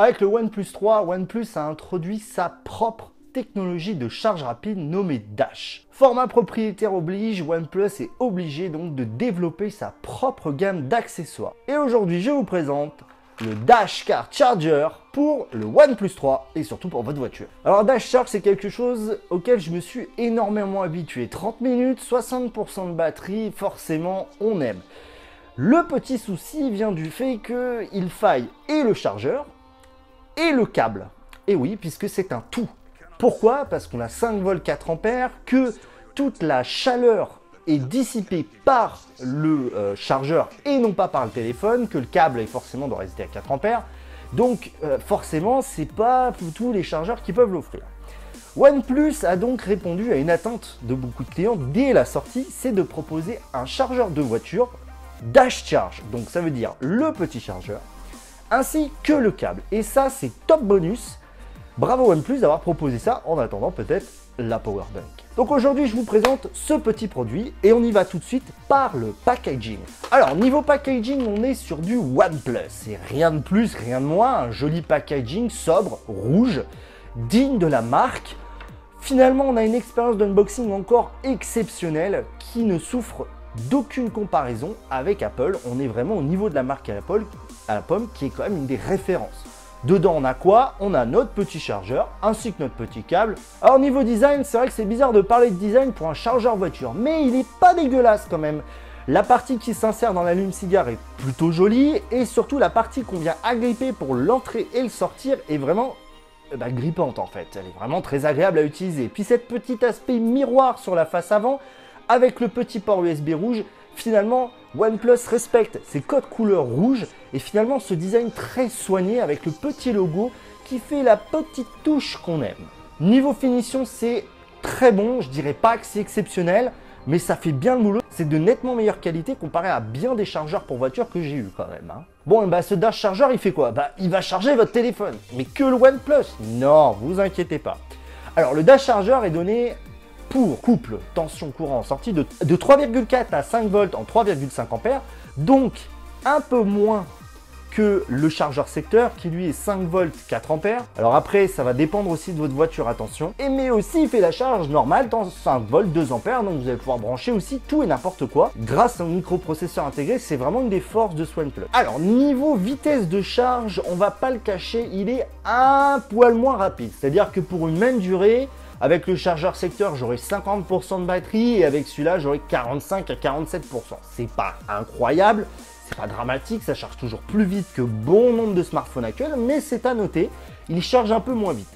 Avec le OnePlus 3, OnePlus a introduit sa propre technologie de charge rapide nommée Dash. Format propriétaire oblige, OnePlus est obligé donc de développer sa propre gamme d'accessoires. Et aujourd'hui, je vous présente le Dash Car Charger pour le OnePlus 3 et surtout pour votre voiture. Alors Dash Charge, c'est quelque chose auquel je me suis énormément habitué. 30 minutes, 60% de batterie, forcément on aime. Le petit souci vient du fait qu'il faille et le chargeur et le câble. Et oui, puisque c'est un tout. Pourquoi? Parce qu'on a 5 volts 4 ampères, que toute la chaleur est dissipée par le chargeur et non pas par le téléphone, que le câble forcément doit rester à 4 ampères. Donc forcément, c'est pas tous les chargeurs qui peuvent l'offrir. OnePlus a donc répondu à une attente de beaucoup de clients dès la sortie, c'est de proposer un chargeur de voiture Dash Charge. Donc ça veut dire le petit chargeur, ainsi que le câble. Et ça, c'est top bonus. Bravo OnePlus d'avoir proposé ça en attendant peut-être la Powerbank. Donc aujourd'hui, je vous présente ce petit produit et on y va tout de suite par le packaging. Alors niveau packaging, on est sur du OnePlus. Et rien de plus, rien de moins, un joli packaging sobre, rouge, digne de la marque. Finalement, on a une expérience d'unboxing encore exceptionnelle qui ne souffre d'aucune comparaison avec Apple. On est vraiment au niveau de la marque à la pomme qui est quand même une des références. Dedans, on a quoi? On a notre petit chargeur ainsi que notre petit câble. Alors niveau design, c'est vrai que c'est bizarre de parler de design pour un chargeur voiture, mais il n'est pas dégueulasse quand même. La partie qui s'insère dans l'allume-cigare est plutôt jolie et surtout la partie qu'on vient agripper pour l'entrée et le sortir est vraiment grippante en fait. Elle est vraiment très agréable à utiliser. Puis cet petit aspect miroir sur la face avant avec le petit port USB rouge, finalement OnePlus respecte ses codes couleurs rouges et finalement ce design très soigné avec le petit logo qui fait la petite touche qu'on aime. Niveau finition, c'est très bon, je dirais pas que c'est exceptionnel, mais ça fait bien le boulot. C'est de nettement meilleure qualité comparé à bien des chargeurs pour voiture que j'ai eu quand même. Bon, ce Dash Charger, il fait quoi? Il va charger votre téléphone, mais que le OnePlus? Non, vous inquiétez pas. Alors le Dash Charger est donné pour couple tension courant sortie de 3,4 à 5 volts en 3,5 ampères, donc un peu moins que le chargeur secteur qui lui est 5 volts 4 ampères. Alors après, ça va dépendre aussi de votre voiture, attention. Et mais aussi, il fait la charge normale dans 5 volts 2 ampères, donc vous allez pouvoir brancher aussi tout et n'importe quoi. Grâce à un microprocesseur intégré, c'est vraiment une des forces de ce OnePlus. Alors niveau vitesse de charge, on va pas le cacher, il est un poil moins rapide. C'est-à-dire que pour une même durée, avec le chargeur secteur, j'aurai 50% de batterie et avec celui-là, j'aurai 45 à 47%. C'est pas incroyable, c'est pas dramatique, ça charge toujours plus vite que bon nombre de smartphones actuels, mais c'est à noter, il charge un peu moins vite.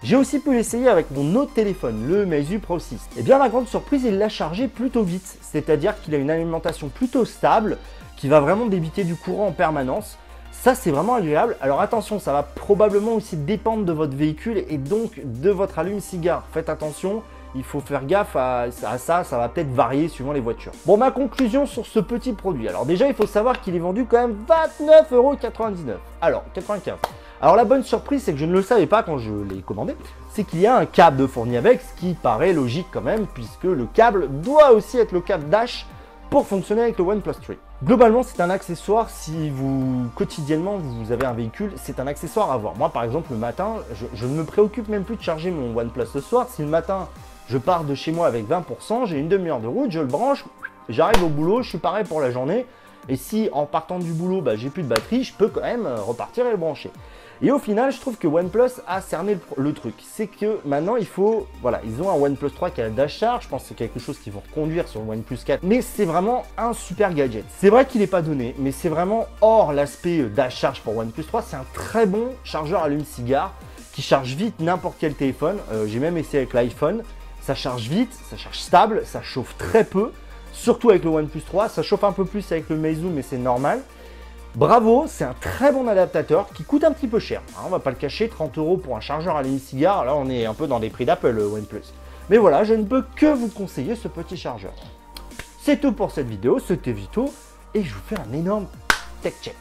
J'ai aussi pu l'essayer avec mon autre téléphone, le Meizu Pro 6. Et bien, à ma grande surprise, il l'a chargé plutôt vite, c'est-à-dire qu'il a une alimentation plutôt stable, qui va vraiment débiter du courant en permanence. Ça, c'est vraiment agréable. Alors attention, ça va probablement aussi dépendre de votre véhicule et donc de votre allume-cigare. Faites attention, il faut faire gaffe à ça, ça va peut-être varier suivant les voitures. Bon, ma conclusion sur ce petit produit. Alors déjà, il faut savoir qu'il est vendu quand même 29,99 €. Alors, 95. Alors la bonne surprise, c'est que je ne le savais pas quand je l'ai commandé, c'est qu'il y a un câble de fourni avec, ce qui paraît logique quand même, puisque le câble doit aussi être le câble Dash pour fonctionner avec le OnePlus 3. Globalement, c'est un accessoire si quotidiennement vous avez un véhicule, c'est un accessoire à avoir. Moi par exemple le matin, je ne me préoccupe même plus de charger mon OnePlus ce soir. Si le matin je pars de chez moi avec 20%, j'ai une demi-heure de route, je le branche, j'arrive au boulot, je suis pareil pour la journée. Et si en partant du boulot, j'ai plus de batterie, je peux quand même repartir et le brancher. Et au final, je trouve que OnePlus a cerné le truc. C'est que maintenant, ils ont un OnePlus 3 qui a le Dash Charge. Je pense que c'est quelque chose qu'ils vont reconduire sur le OnePlus 4. Mais c'est vraiment un super gadget. C'est vrai qu'il n'est pas donné, mais c'est vraiment hors l'aspect Dash Charge pour OnePlus 3. C'est un très bon chargeur allume-cigare qui charge vite n'importe quel téléphone. J'ai même essayé avec l'iPhone. Ça charge vite, ça charge stable, ça chauffe très peu. Surtout avec le OnePlus 3. Ça chauffe un peu plus avec le Meizu, mais c'est normal. Bravo, c'est un très bon adaptateur qui coûte un petit peu cher. On va pas le cacher, 30 € pour un chargeur allume-cigare. Là, on est un peu dans les prix d'Apple, OnePlus. Mais voilà, je ne peux que vous conseiller ce petit chargeur. C'est tout pour cette vidéo, c'était Vito et je vous fais un énorme tech check.